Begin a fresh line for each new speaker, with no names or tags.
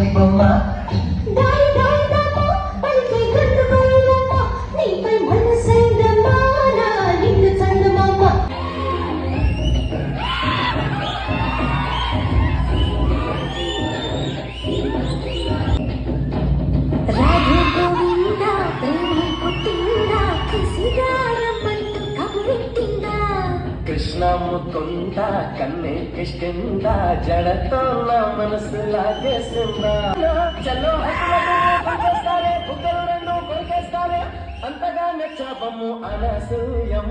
కమ్మని బొమ్మ కృష్ణ ముకుంద కన్నే కిష్కింద జడతో నా మనసు లాగేసిందా చలో బుగ్గలు రెండు కొరికేస్తారే అంతగా నచ్చాపము అనసూయం